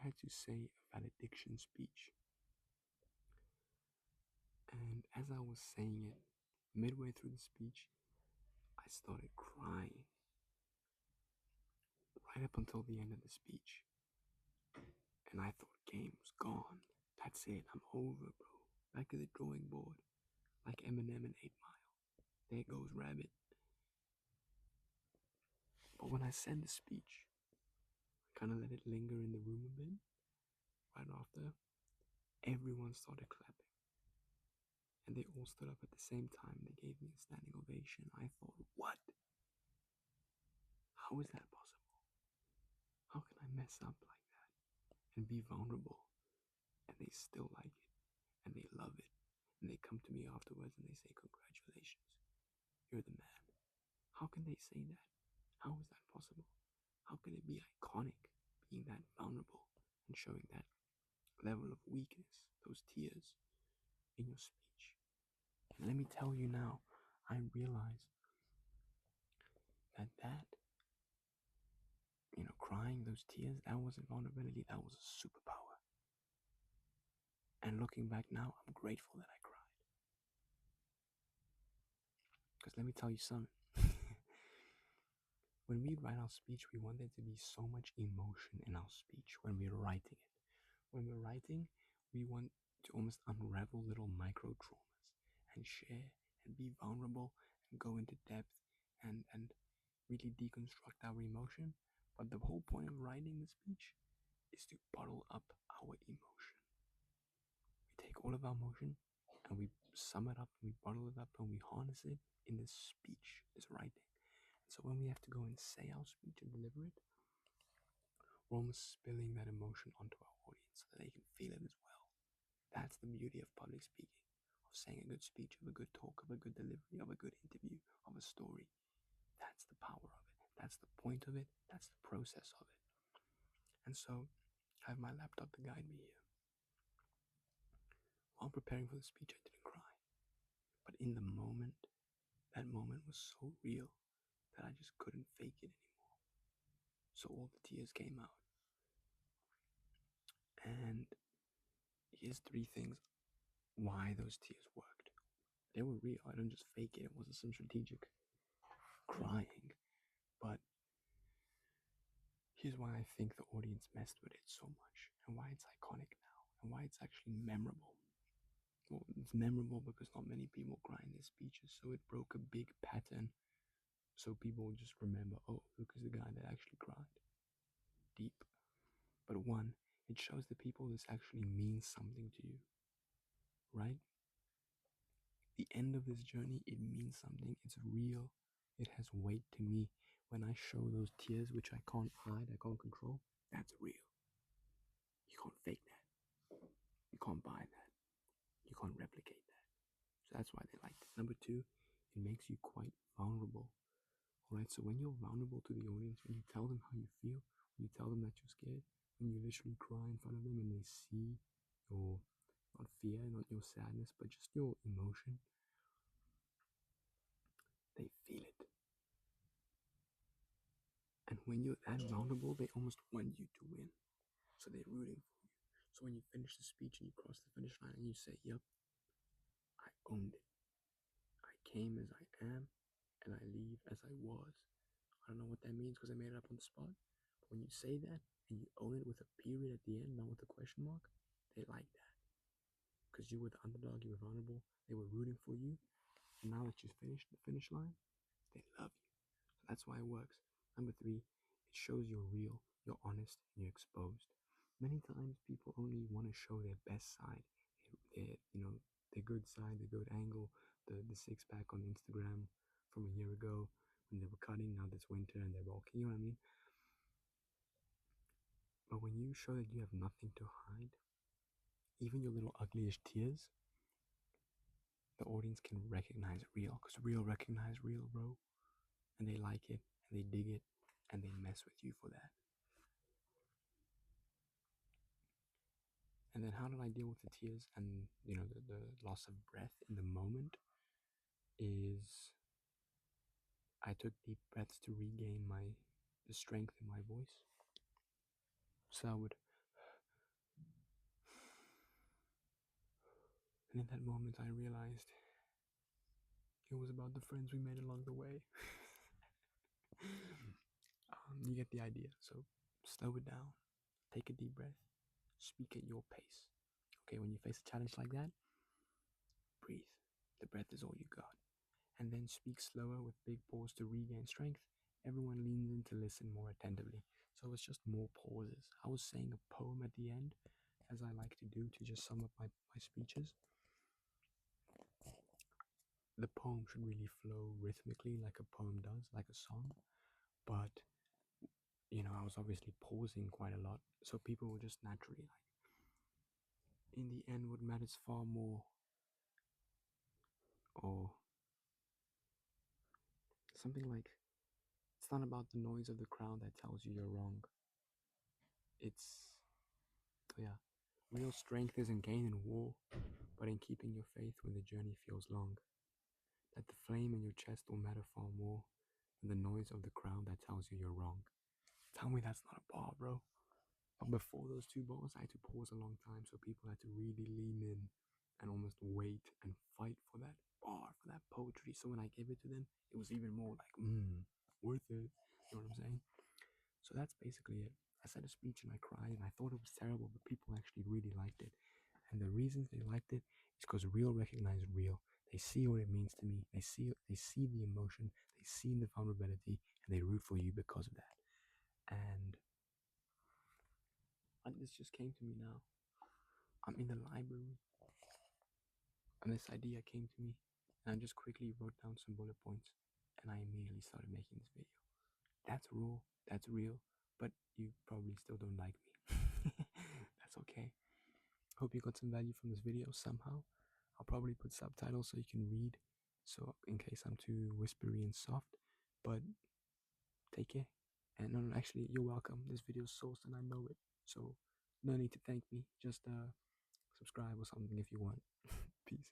had to say a valediction speech. And as I was saying it, midway through the speech, I started crying right up until the end of the speech. And I thought game was gone. That's it, I'm over, bro. Back to the drawing board, like Eminem in 8 Mile. There goes Rabbit. But when I said the speech, I kind of let it linger in the room a bit. Right after, everyone started clapping. And they all stood up at the same time. They gave me a standing ovation. I thought, what? How is that possible? How can I mess up like that and be vulnerable? And they still like it and they love it. And they come to me afterwards and they say, congratulations, you're the man. How can they say that? How is that possible? How can it be iconic being that vulnerable and showing that level of weakness, those tears in your speech? And let me tell you now, I realize that crying, those tears, that wasn't vulnerability, that was a superpower. And looking back now, I'm grateful that I cried. Because let me tell you something. When we write our speech, we want there to be so much emotion in our speech when we're writing it. When we're writing, we want to almost unravel little micro traumas and share and be vulnerable and go into depth and really deconstruct our emotion. But the whole point of writing the speech is to bottle up our emotion. We take all of our emotion and we sum it up and we bottle it up and we harness it in this speech, this writing. And so when we have to go and say our speech and deliver it, we're almost spilling that emotion onto our audience so that they can feel it as well. That's the beauty of public speaking, of saying a good speech, of a good talk, of a good delivery, of a good interview, of a story. That's the power of it. That's the point of it. That's the process of it. And so I have my laptop to guide me here. While preparing for the speech, I didn't cry. But in the moment, that moment was so real that I just couldn't fake it anymore. So all the tears came out. And here's 3 things why those tears worked. They were real. I didn't just fake it. It wasn't some strategic crying. But here's why I think the audience messed with it so much and why it's iconic now and why it's actually memorable. Well, it's memorable because not many people cry in their speeches, so it broke a big pattern. So people just remember, oh, Luke is the guy that actually cried. Deep. But one, it shows the people this actually means something to you, right? The end of this journey, it means something. It's real. It has weight to me. When I show those tears, which I can't hide, I can't control, that's real. You can't fake that. You can't buy that. You can't replicate that. So that's why they like it. Number 2, it makes you quite vulnerable. Alright, so when you're vulnerable to the audience, when you tell them how you feel, when you tell them that you're scared, when you literally cry in front of them and they see your, not fear, not your sadness, but just your emotion, they feel it. And when you're that vulnerable, they almost want you to win. So they're rooting for you. So when you finish the speech and you cross the finish line and you say, yep, I owned it. I came as I am and I leave as I was. I don't know what that means because I made it up on the spot. But when you say that and you own it with a period at the end, not with a question mark, they like that. Because you were the underdog, you were vulnerable, they were rooting for you. And now that you've finished the finish line, they love you. So that's why it works. Number 3, it shows you're real, you're honest, and you're exposed. Many times people only want to show their best side, their good side, their good angle, the six pack on Instagram from a year ago when they were cutting. Now it's winter and they're rocking. You know what I mean? But when you show that you have nothing to hide, even your little uglyish tears, the audience can recognize real, because real recognize real, bro. And they like it, and they dig it, and they mess with you for that. And then how did I deal with the tears and, the loss of breath in the moment is I took deep breaths to regain the strength in my voice. So I would And in that moment, I realized it was about the friends we made along the way. You get the idea. So slow it down, take a deep breath, speak at your pace. Okay, when you face a challenge like that, breathe. The breath is all you got. And then speak slower with big pause to regain strength. Everyone leans in to listen more attentively. So it's just more pauses. I was saying a poem at the end, as I like to do to just sum up my speeches. The poem should really flow rhythmically like a poem does, like a song. But, I was obviously pausing quite a lot. So people were just naturally like, in the end, what matters far more, or something like, it's not about the noise of the crowd that tells you you're wrong. It's, yeah, real strength isn't gained in war, but in keeping your faith when the journey feels long. That the flame in your chest will matter far more than the noise of the crowd that tells you you're wrong. Tell me that's not a bar, bro. But before those two bars, I had to pause a long time, so people had to really lean in and almost wait and fight for that bar, for that poetry. So when I gave it to them, it was even more like, worth it. You know what I'm saying? So that's basically it. I said a speech and I cried and I thought it was terrible, but people actually really liked it. And the reasons they liked it is because real recognize real. They see what it means to me. They see the emotion, they see the vulnerability, and they root for you because of that. And this just came to me now. I'm in the library, and this idea came to me, and I just quickly wrote down some bullet points, and I immediately started making this video. That's raw, that's real, but you probably still don't like me. That's okay. Hope you got some value from this video somehow. I'll probably put subtitles so you can read, so in case I'm too whispery and soft, but take care. And no, actually, you're welcome. This video is sourced and I know it, so no need to thank me. Just subscribe or something if you want. Peace.